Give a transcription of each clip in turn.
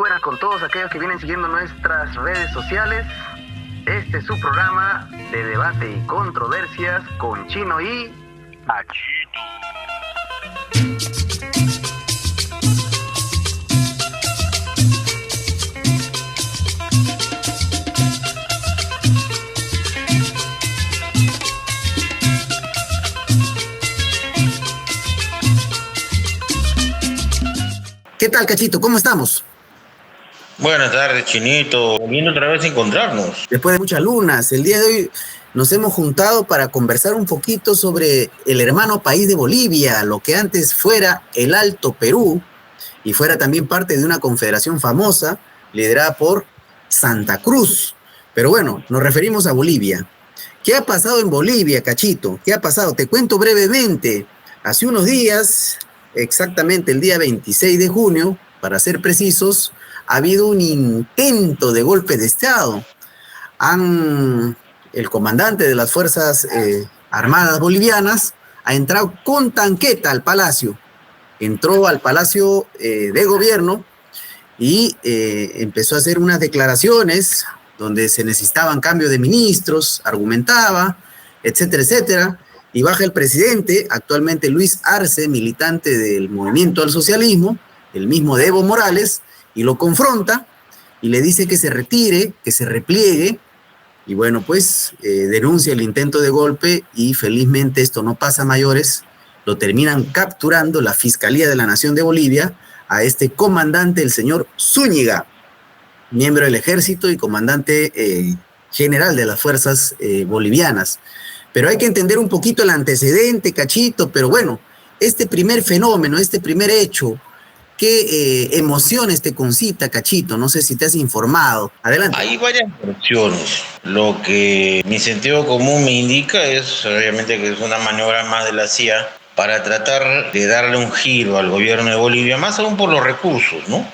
buenas con todos aquellos que vienen siguiendo nuestras redes sociales. Este es su programa de debate y controversias con Chino y Achito. ¿Qué tal, Cachito? ¿Cómo estamos? Buenas tardes, Chinito. Viendo otra vez a encontrarnos. Después de muchas lunas, el día de hoy nos hemos juntado para conversar un poquito sobre el hermano país de Bolivia, lo que antes fuera el Alto Perú y fuera también parte de una confederación famosa liderada por Santa Cruz. Pero bueno, nos referimos a Bolivia. ¿Qué ha pasado en Bolivia, Cachito? ¿Qué ha pasado? Te cuento brevemente. Hace unos días, exactamente el día 26 de junio, para ser precisos, ha habido un intento de golpe de Estado. El comandante de las Fuerzas Armadas Bolivianas ha entrado con tanqueta al palacio. Entró al palacio de gobierno y empezó a hacer unas declaraciones donde se necesitaban cambio de ministros, argumentaba, etcétera, etcétera. Y baja el presidente, actualmente Luis Arce, militante del Movimiento al Socialismo, el mismo de Evo Morales, y lo confronta y le dice que se retire, que se repliegue, y bueno, pues denuncia el intento de golpe y felizmente esto no pasa a mayores, lo terminan capturando la Fiscalía de la Nación de Bolivia a este comandante, el señor Zúñiga, miembro del ejército y comandante general de las fuerzas bolivianas. Pero hay que entender un poquito el antecedente, Cachito, pero bueno, este primer fenómeno, este primer hecho, ¿qué emociones te concita, Cachito? No sé si te has informado. Adelante. Hay varias versiones. Lo que mi sentido común me indica es, obviamente, que es una maniobra más de la CIA para tratar de darle un giro al gobierno de Bolivia, más aún por los recursos, ¿no?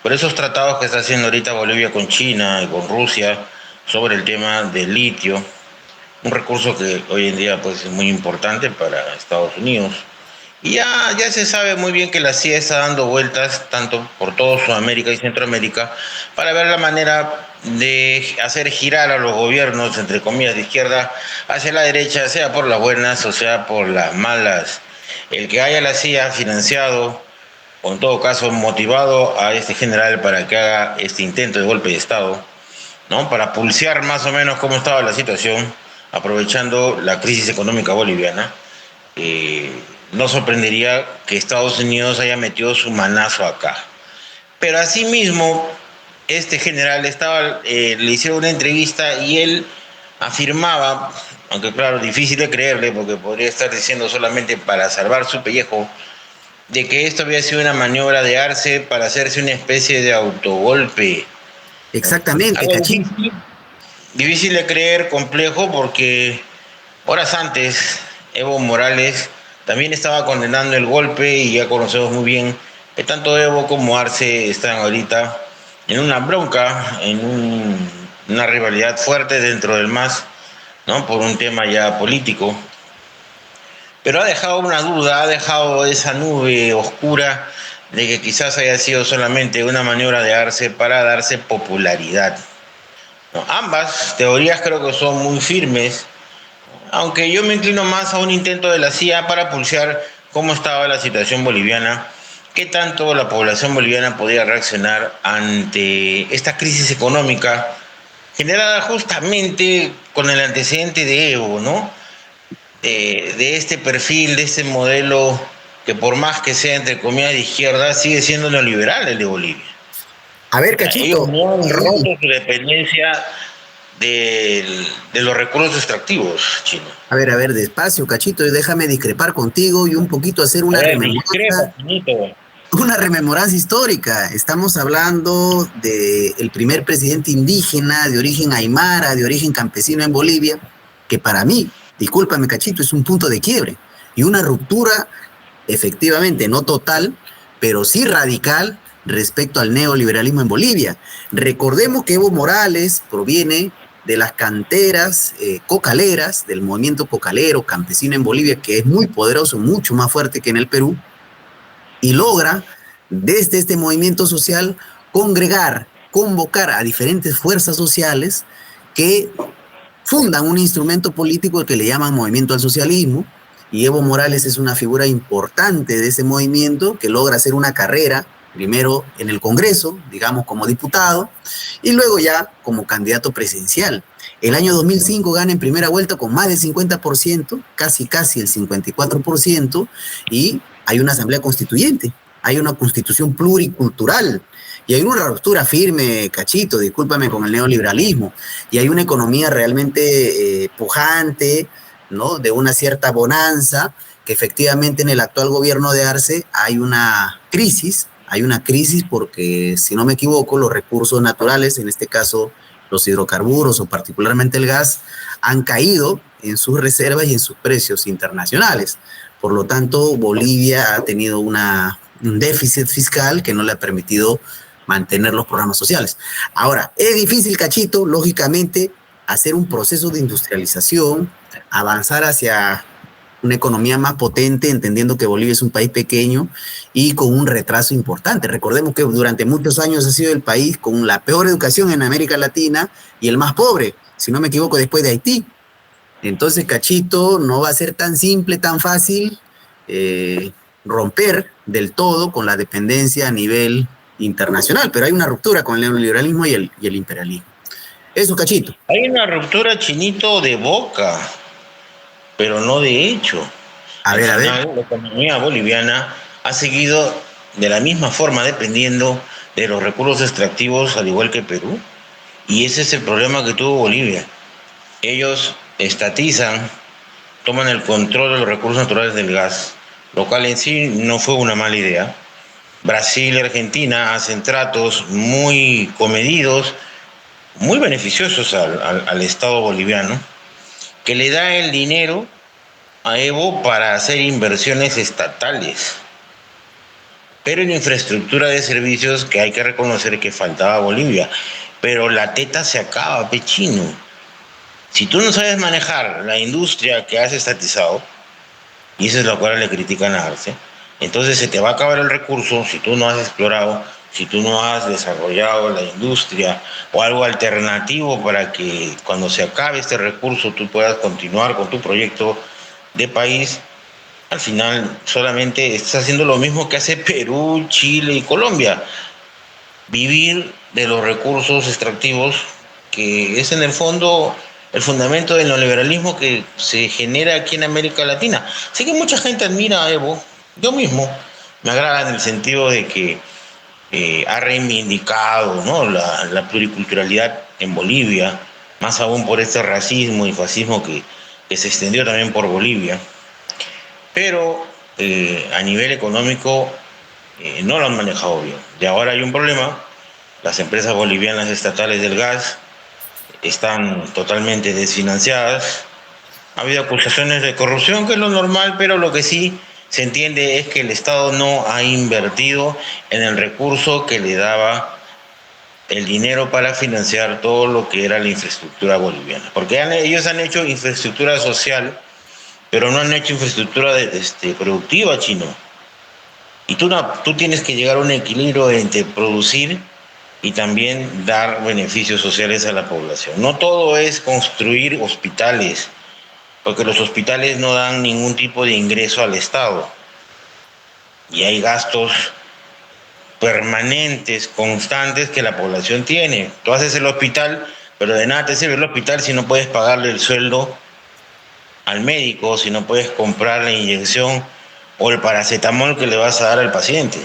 Por esos tratados que está haciendo ahorita Bolivia con China y con Rusia sobre el tema del litio, un recurso que hoy en día pues, es muy importante para Estados Unidos. Y ya se sabe muy bien que la CIA está dando vueltas tanto por toda Sudamérica y Centroamérica para ver la manera de hacer girar a los gobiernos, entre comillas, de izquierda hacia la derecha, sea por las buenas o sea por las malas. El que haya la CIA financiado o en todo caso motivado a este general para que haga este intento de golpe de Estado, ¿no? Para pulsear más o menos cómo estaba la situación, aprovechando la crisis económica boliviana, no sorprendería que Estados Unidos haya metido su manazo acá. Pero asimismo, este general le hicieron una entrevista y él afirmaba, aunque claro, difícil de creerle porque podría estar diciendo solamente para salvar su pellejo, de que esto había sido una maniobra de Arce para hacerse una especie de autogolpe. Exactamente, Cachito. Difícil de creer, complejo, porque horas antes Evo Morales también estaba condenando el golpe y ya conocemos muy bien que tanto Evo como Arce están ahorita en una bronca, en una rivalidad fuerte dentro del MAS, ¿no? Por un tema ya político. Pero ha dejado una duda, ha dejado esa nube oscura de que quizás haya sido solamente una maniobra de Arce para darse popularidad. No, ambas teorías creo que son muy firmes, aunque yo me inclino más a un intento de la CIA para pulsear cómo estaba la situación boliviana, qué tanto la población boliviana podía reaccionar ante esta crisis económica generada justamente con el antecedente de Evo, ¿no? De este perfil, de este modelo que por más que sea entre comillas de izquierda, sigue siendo neoliberal el de Bolivia. A ver, Cachito. Ellos no han roto su dependencia de los recursos extractivos, Chino. A ver, despacio, Cachito, y déjame discrepar contigo y un poquito hacer una rememoranza histórica. Estamos hablando del primer presidente indígena de origen aymara, de origen campesino en Bolivia, que para mí, discúlpame, Cachito, es un punto de quiebre y una ruptura, efectivamente, no total, pero sí radical respecto al neoliberalismo en Bolivia. Recordemos que Evo Morales proviene de las canteras cocaleras, del movimiento cocalero campesino en Bolivia, que es muy poderoso, mucho más fuerte que en el Perú, y logra desde este movimiento social convocar a diferentes fuerzas sociales que fundan un instrumento político que le llaman Movimiento al Socialismo, y Evo Morales es una figura importante de ese movimiento que logra hacer una carrera, primero en el Congreso, digamos como diputado, y luego ya como candidato presidencial. El año 2005 gana en primera vuelta con más del 50%, casi el 54%, y hay una asamblea constituyente, hay una constitución pluricultural, y hay una ruptura firme, Cachito, discúlpame, con el neoliberalismo, y hay una economía realmente pujante, ¿no? De una cierta bonanza, que efectivamente en el actual gobierno de Arce hay una crisis porque, si no me equivoco, los recursos naturales, en este caso los hidrocarburos o particularmente el gas, han caído en sus reservas y en sus precios internacionales. Por lo tanto, Bolivia ha tenido un déficit fiscal que no le ha permitido mantener los programas sociales. Ahora, es difícil, Cachito, lógicamente, hacer un proceso de industrialización, avanzar hacia una economía más potente, entendiendo que Bolivia es un país pequeño y con un retraso importante. Recordemos que durante muchos años ha sido el país con la peor educación en América Latina y el más pobre, si no me equivoco, después de Haití. Entonces, Cachito, no va a ser tan simple, tan fácil romper del todo con la dependencia a nivel internacional, pero hay una ruptura con el neoliberalismo y el imperialismo. Eso, Cachito. Hay una ruptura, Chinito, de boca, pero no de hecho. A ver. La economía boliviana ha seguido de la misma forma dependiendo de los recursos extractivos, al igual que Perú, y ese es el problema que tuvo Bolivia. Ellos estatizan, toman el control de los recursos naturales del gas, lo cual en sí no fue una mala idea. Brasil y Argentina hacen tratos muy comedidos, muy beneficiosos al Estado boliviano, que le da el dinero a Evo para hacer inversiones estatales, pero en infraestructura de servicios que hay que reconocer que faltaba a Bolivia. Pero la teta se acaba, pechino. Si tú no sabes manejar la industria que has estatizado, y eso es lo cual le critican a Arce, entonces se te va a acabar el recurso si tú no has explorado, si tú no has desarrollado la industria o algo alternativo para que cuando se acabe este recurso tú puedas continuar con tu proyecto de país. Al final solamente estás haciendo lo mismo que hace Perú, Chile y Colombia. Vivir de los recursos extractivos, que es en el fondo el fundamento del neoliberalismo que se genera aquí en América Latina. Sé que mucha gente admira a Evo, yo mismo me agrada en el sentido de que ha reivindicado, ¿no?, la pluriculturalidad en Bolivia, más aún por este racismo y fascismo que se extendió también por Bolivia. Pero a nivel económico no lo han manejado bien. Y ahora hay un problema. Las empresas bolivianas estatales del gas están totalmente desfinanciadas. Ha habido acusaciones de corrupción, que es lo normal, pero lo que sí se entiende es que el Estado no ha invertido en el recurso que le daba el dinero para financiar todo lo que era la infraestructura boliviana. Porque ellos han hecho infraestructura social, pero no han hecho infraestructura productiva, chino. Y tú tienes que llegar a un equilibrio entre producir y también dar beneficios sociales a la población. No todo es construir hospitales, porque los hospitales no dan ningún tipo de ingreso al Estado. Y hay gastos permanentes, constantes, que la población tiene. Tú haces el hospital, pero de nada te sirve el hospital si no puedes pagarle el sueldo al médico, si no puedes comprar la inyección o el paracetamol que le vas a dar al paciente.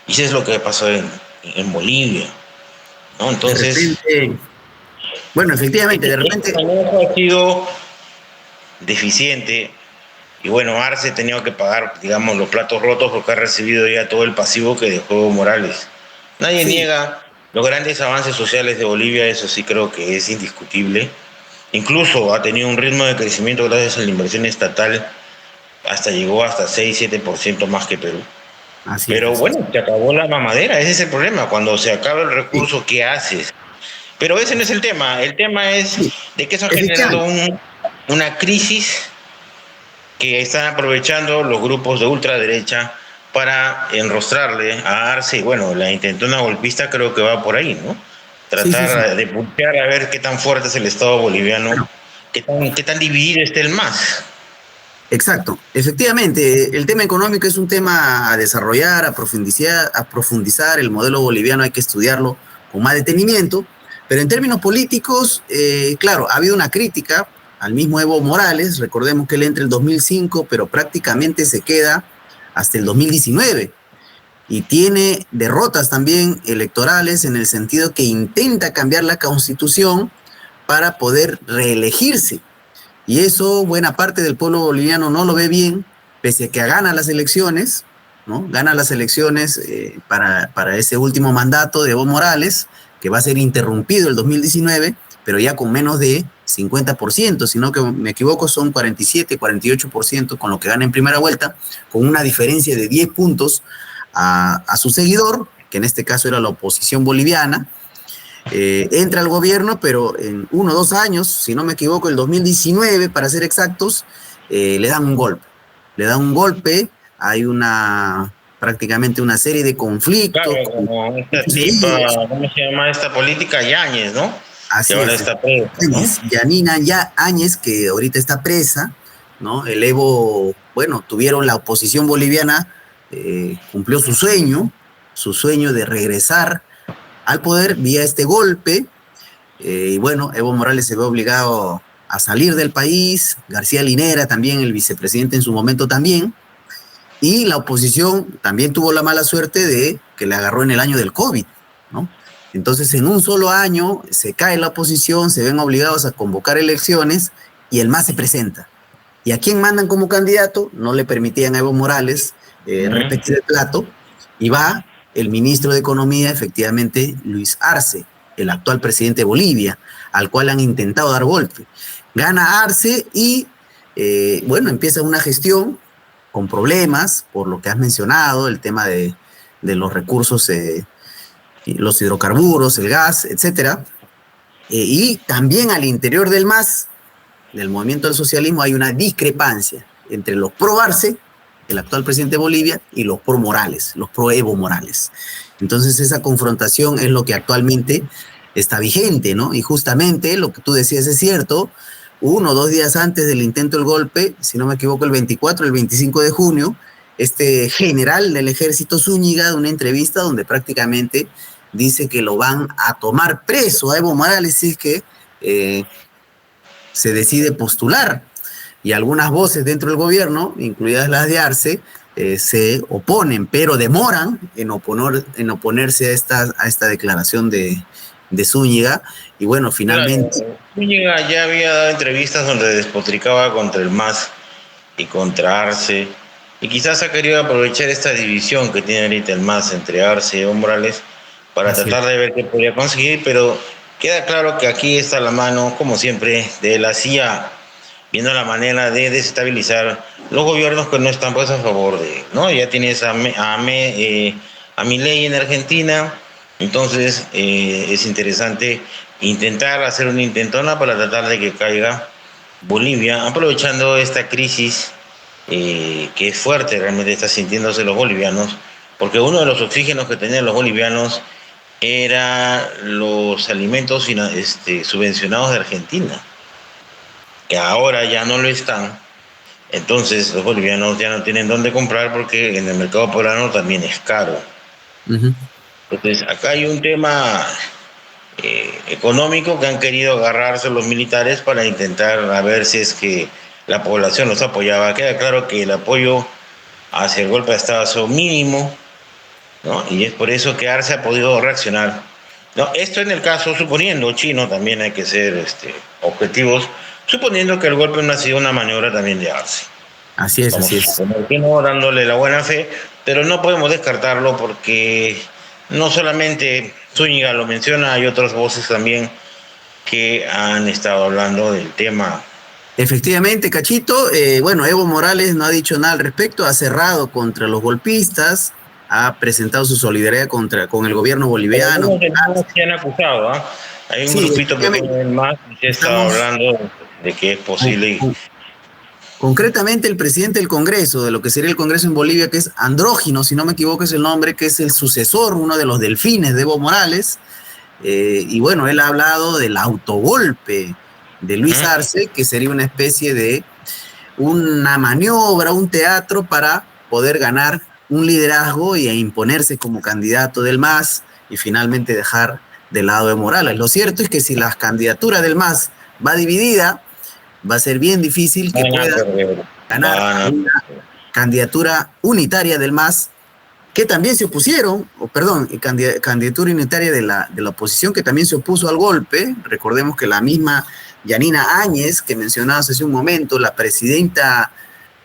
Y eso es lo que pasó en Bolivia, ¿no? Entonces, bueno, efectivamente, de repente el manejo ha sido deficiente, y bueno, Arce ha tenido que pagar, digamos, los platos rotos porque ha recibido ya todo el pasivo que dejó Evo Morales. Nadie niega los grandes avances sociales de Bolivia, eso sí creo que es indiscutible. Incluso ha tenido un ritmo de crecimiento gracias a la inversión estatal, llegó hasta 6-7% más que Perú. Pero bueno, se acabó la mamadera, ese es el problema. Cuando se acaba el recurso, ¿qué haces? Pero ese no es el tema es de que eso ha generado una crisis que están aprovechando los grupos de ultraderecha para enrostrarle a Arce. Y bueno, la intentona golpista creo que va por ahí, ¿no? Sí, sí, sí. Tratar de pulsear a ver qué tan fuerte es el Estado boliviano, Bueno, qué tan dividido está el MAS. exacto. Efectivamente, el tema económico es un tema a desarrollar, a profundizar. El modelo boliviano hay que estudiarlo con más detenimiento. Pero en términos políticos, claro, ha habido una crítica al mismo Evo Morales. Recordemos que él entra el 2005, pero prácticamente se queda hasta el 2019. Y tiene derrotas también electorales en el sentido que intenta cambiar la constitución para poder reelegirse. Y eso buena parte del pueblo boliviano no lo ve bien, pese a que gana las elecciones, ¿no? Gana las elecciones para ese último mandato de Evo Morales, que va a ser interrumpido el 2019, pero ya con menos de 50%, si no que me equivoco son 47, 48% con lo que gana en primera vuelta, con una diferencia de 10 puntos a su seguidor, que en este caso era la oposición boliviana. Entra al gobierno, pero en 1 o 2 años, si no me equivoco, el 2019, para ser exactos, le dan un golpe. Le dan un golpe, hay prácticamente una serie de conflictos. Claro, como esta tipa, ¿cómo se llama esta política? Yáñez, ¿no? Que Así ahora es. está presa, ¿no? Yanina Áñez, que ahorita está presa, ¿no? El Evo, bueno, tuvieron la oposición boliviana, cumplió su sueño de regresar al poder vía este golpe. Y bueno, Evo Morales se ve obligado a salir del país, García Linera también, el vicepresidente en su momento también, y la oposición también tuvo la mala suerte de que le agarró en el año del COVID, ¿no? Entonces, en un solo año se cae la oposición, se ven obligados a convocar elecciones y el MAS se presenta. ¿Y a quién mandan como candidato? No le permitían a Evo Morales repetir el plato, y va el ministro de Economía, efectivamente, Luis Arce, el actual presidente de Bolivia, al cual han intentado dar golpe. Gana Arce y, bueno, empieza una gestión con problemas, por lo que has mencionado, el tema de los recursos, los hidrocarburos, el gas, etcétera. Y también al interior del MAS, del movimiento del socialismo, hay una discrepancia entre los pro Arce, el actual presidente de Bolivia, y los pro Morales, los pro Evo Morales. Entonces esa confrontación es lo que actualmente está vigente, ¿no? Y justamente lo que tú decías es cierto. 1 o 2 días antes del intento del golpe, si no me equivoco, el 24 o el 25 de junio, este general del ejército Zúñiga da una entrevista donde prácticamente dice que lo van a tomar preso a Evo Morales si es que se decide postular. Y algunas voces dentro del gobierno, incluidas las de Arce, se oponen, pero demoran en oponerse a esta declaración de Zúñiga. Y bueno, finalmente... Claro, Zúñiga ya había dado entrevistas donde despotricaba contra el MAS y contra Arce, y quizás ha querido aprovechar esta división que tiene ahorita el MAS entre Arce y Evo Morales para tratar de ver qué podría conseguir, pero queda claro que aquí está la mano, como siempre, de la CIA, viendo la manera de desestabilizar los gobiernos que no están pues a favor de, ¿no? Ya tienes a Milei en Argentina, entonces es interesante intentar hacer una intentona para tratar de que caiga Bolivia, aprovechando esta crisis que es fuerte, realmente está sintiéndose los bolivianos, porque uno de los oxígenos que tenían los bolivianos era los alimentos subvencionados de Argentina, que ahora ya no lo están. Entonces los bolivianos ya no tienen dónde comprar porque en el mercado poblano también es caro. Entonces acá hay un tema económico que han querido agarrarse los militares para intentar a ver si es que la población los apoyaba. Queda claro que el apoyo hacia el golpe de Estado es mínimo, ¿no? Y es por eso que Arce ha podido reaccionar. No, esto en el caso, suponiendo, Chino, también hay que ser objetivos, suponiendo que el golpe no ha sido una maniobra también de Arce. Así es, así es. No, dándole la buena fe, pero no podemos descartarlo porque no solamente Zúñiga lo menciona, hay otras voces también que han estado hablando del tema. Efectivamente, Cachito, bueno, Evo Morales no ha dicho nada al respecto, ha cerrado contra los golpistas, ha presentado su solidaridad con el gobierno boliviano. Algunos se han acusado, ¿eh? Hay un grupito que más que está hablando de que es posible. Concretamente, el presidente del Congreso, de lo que sería el Congreso en Bolivia, que es Andrógino, si no me equivoco es el nombre, que es el sucesor, uno de los delfines de Evo Morales. Y bueno, él ha hablado del autogolpe de Luis Arce, que sería una especie de una maniobra, un teatro para poder ganar un liderazgo e imponerse como candidato del MAS y finalmente dejar de lado de Morales. Lo cierto es que si la candidatura del MAS va dividida, va a ser bien difícil que pueda ganar una candidatura unitaria del MAS, que también se opusieron, candidatura unitaria de la oposición, que también se opuso al golpe. Recordemos que la misma Yanina Áñez, que mencionabas hace un momento, la presidenta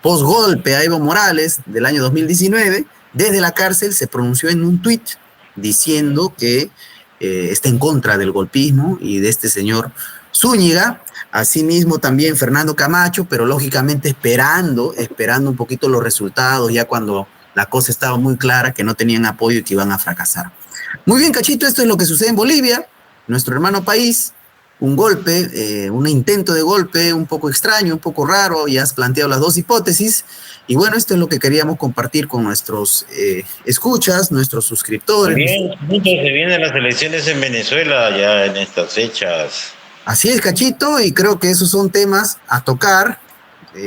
post-golpe a Evo Morales del año 2019, desde la cárcel se pronunció en un tuit diciendo que está en contra del golpismo y de este señor Zúñiga. Asimismo también Fernando Camacho, pero lógicamente esperando un poquito los resultados, ya cuando la cosa estaba muy clara, que no tenían apoyo y que iban a fracasar. Muy bien, Cachito, esto es lo que sucede en Bolivia, nuestro hermano país. Un golpe, un intento de golpe un poco extraño, un poco raro, ya has planteado las dos hipótesis, y bueno, esto es lo que queríamos compartir con nuestros escuchas, nuestros suscriptores. Bien, se vienen las elecciones en Venezuela ya en estas fechas. Así es, Cachito, y creo que esos son temas a tocar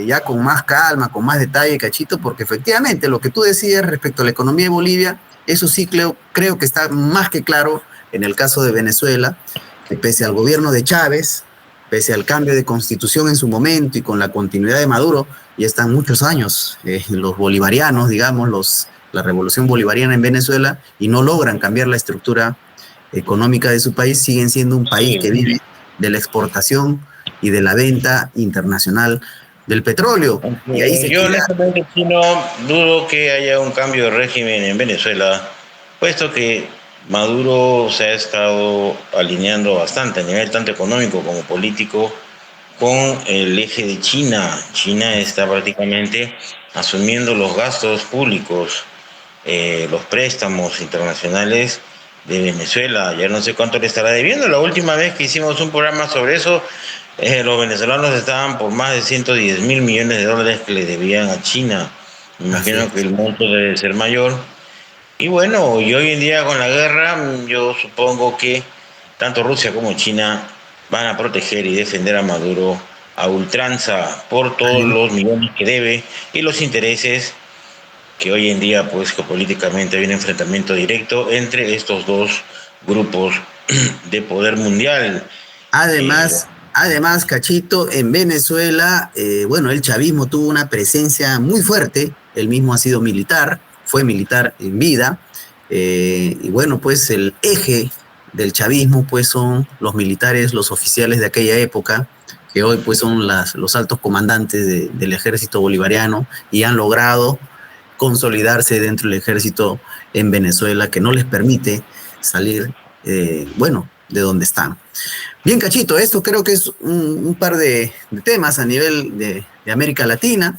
ya con más calma, con más detalle, Cachito, porque efectivamente lo que tú decías respecto a la economía de Bolivia, eso sí creo que está más que claro en el caso de Venezuela, que pese al gobierno de Chávez, pese al cambio de constitución en su momento y con la continuidad de Maduro, ya están muchos años los bolivarianos, digamos, la revolución bolivariana en Venezuela, y no logran cambiar la estructura económica de su país, siguen siendo un país que vive de la exportación y de la venta internacional del petróleo. Y ahí yo honestamente no dudo que haya un cambio de régimen en Venezuela, puesto que Maduro se ha estado alineando bastante a nivel tanto económico como político con el eje de China. China está prácticamente asumiendo los gastos públicos, los préstamos internacionales de Venezuela. Ya no sé cuánto le estará debiendo. La última vez que hicimos un programa sobre eso, los venezolanos estaban por más de 110 mil millones de dólares que le debían a China. Me imagino que el monto debe ser mayor. Y bueno, y hoy en día con la guerra, yo supongo que tanto Rusia como China van a proteger y defender a Maduro a ultranza por todos los millones que debe y los intereses que hoy en día, pues, geopolíticamente hay un enfrentamiento directo entre estos dos grupos de poder mundial. Además, Cachito, en Venezuela, bueno, el chavismo tuvo una presencia muy fuerte, él mismo ha sido militar, fue militar en vida, y bueno, pues el eje del chavismo pues son los militares, los oficiales de aquella época, que hoy pues son los altos comandantes del ejército bolivariano y han logrado consolidarse dentro del ejército en Venezuela, que no les permite salir, bueno, de donde están. Bien, Cachito, esto creo que es un par de temas a nivel de América Latina,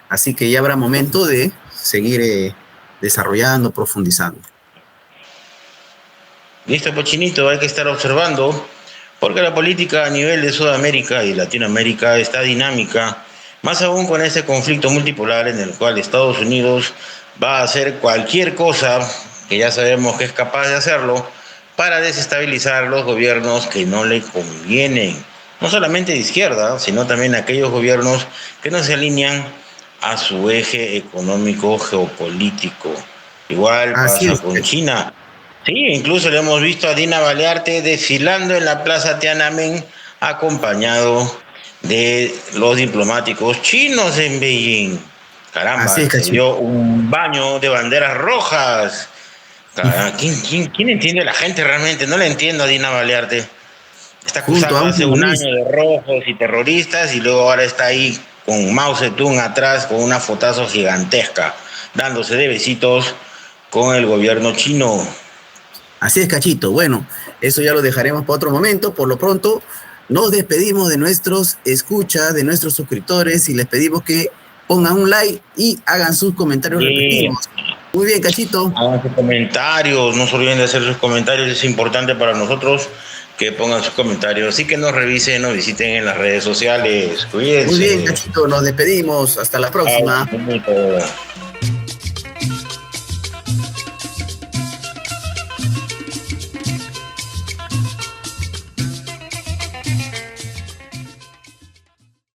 así que ya habrá momento de seguir desarrollando, profundizando. Listo, Pochinito, hay que estar observando, porque la política a nivel de Sudamérica y Latinoamérica está dinámica, más aún con este conflicto multipolar en el cual Estados Unidos va a hacer cualquier cosa, que ya sabemos que es capaz de hacerlo, para desestabilizar los gobiernos que no le convienen, no solamente de izquierda, sino también aquellos gobiernos que no se alinean a su eje económico geopolítico. Igual pasa con China. Sí, incluso le hemos visto a Dina Balearte desfilando en la Plaza Tiananmen acompañado de los diplomáticos chinos en Beijing. Caramba, se dio un baño de banderas rojas. ¿Quién entiende a la gente realmente? No le entiendo a Dina Balearte. Está acusado hace un año de rojos y terroristas y luego ahora está ahí con Mao Zedong atrás con una fotazo gigantesca, dándose de besitos con el gobierno chino. Así es, Cachito. Bueno, eso ya lo dejaremos para otro momento. Por lo pronto, nos despedimos de nuestros escuchas, de nuestros suscriptores, y les pedimos que pongan un like y hagan sus comentarios respectivos. Muy bien, Cachito. Hagan sus comentarios, no se olviden de hacer sus comentarios, es importante para nosotros que pongan sus comentarios y que nos revisen, nos visiten en las redes sociales. Cuídense. Muy bien, Cachito, nos despedimos. Hasta la próxima. Chao.